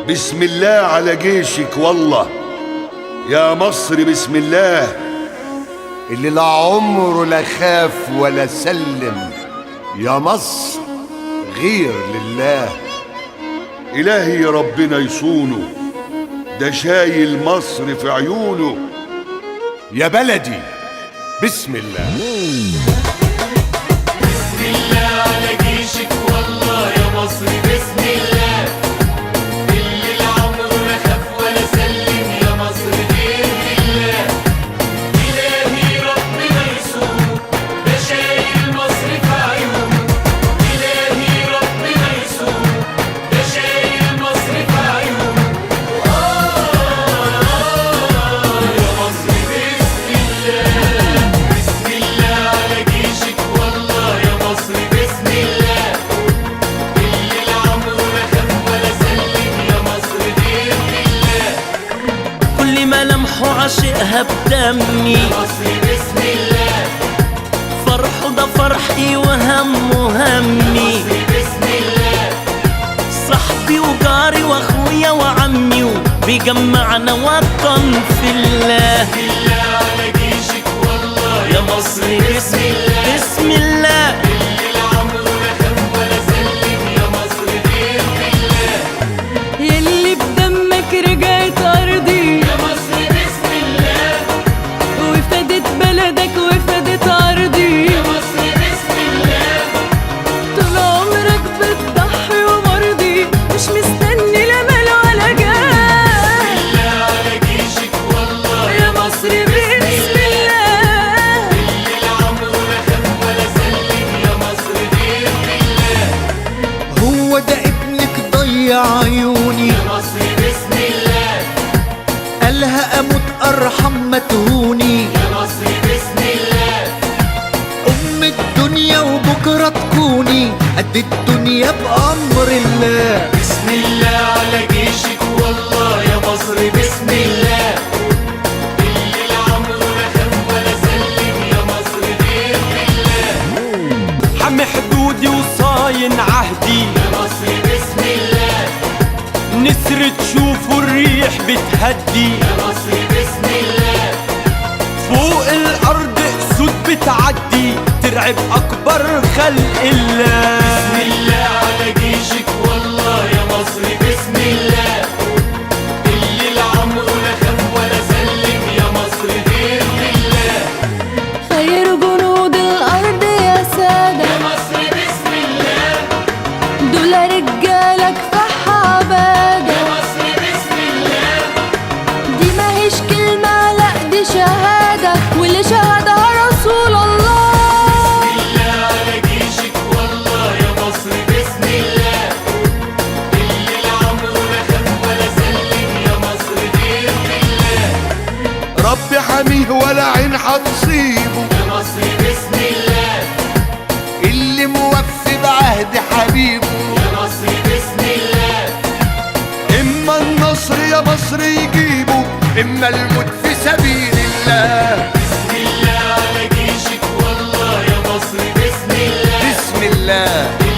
بسم الله على جيشك والله يا مصر، بسم الله اللي لا عمره لا خاف ولا سلم. يا مصر غير لله. إلهي ربنا يصونه، ده شايل مصر في عيونه. يا بلدي بسم الله. بسم الله على جيشك والله يا مصر، بسم الله اللي العمر لا خاف ولا سلم. يا مصر غير لله. إلهي ربنا يسوق، ده شايل مصر في عيونه. إلهي ربنا يسوق، ده شايل مصر في عيونه. يا مصر بسم الله. بسم الله على جيشك والله يا مصر، بسم الله اللي العمر لا خاف ولا سلم. يا مصر غير لله. كل ملامحه عاشقها بدمي. يا مصر بسم الله. فرحه ده فرحي وهمه همي. مصر بسم الله. صاحبي وجاري واخويا وعمي، وبيجمعنا وطن في الله. بسم الله على جيشك والله يا مصر بسم الله بسم الله. اللي العمر لا خاف ولا سلم. يا مصر غير لله. يلي بدمك رجعت أرضي، يا مصر بسم الله. وفدت بلدك وفدت أرضي. يا مصر بسم الله. طول عمرك بتضحي ومرضي، مش مستني لا مال ولا جاه. بسم الله على جيشك والله يا مصر بسم الله. اللي العمر لا خاف ولا سلم. يا مصر غير لله. هو ده ابنك ضيع عيوني، يا مصر بسم الله. قالها اموت ارحم ما تهوني. يا مصر بسم الله. ام الدنيا وبكره تكوني قد الدنيا بامر الله. بسم الله على جيشك والله يا مصر، بسم الله اللي العمر لا خاف ولا سلم. يا مصر غير لله. حمي حدودي وصاين عهدي، يا مصر بسم الله. نسر تشوفوا الريح بتهدي. يا مصر بسم الله. فوق الارض اسود بتعدي، ترعب اكبر خلق الله. بسم الله على جيشك والله يا مصر، بسم الله اللي العمر لا خاف ولا سلم. يا مصر غير لله. خير جنود الأرض يا سادة، يا مصر بسم الله. دول رجالك فح عبادة. يا مصر بسم الله. دي ماهيش كلمة، لأ دي شهادة، واللي شهدها رسول الله. بسم الله على جيشك والله يا مصر، بسم الله اللي العمر لا خاف ولا سلم. يا مصر غير لله. ربي حميه ولا عين هتصيبه، يا مصر بسم الله. اللي موفي بعهد حبيبه. يا مصر بسم الله. اما النصر يا مصر يجيبه، اما الموت في سبيل الله. بسم الله على جيشك والله يا مصر، بسم الله بسم الله.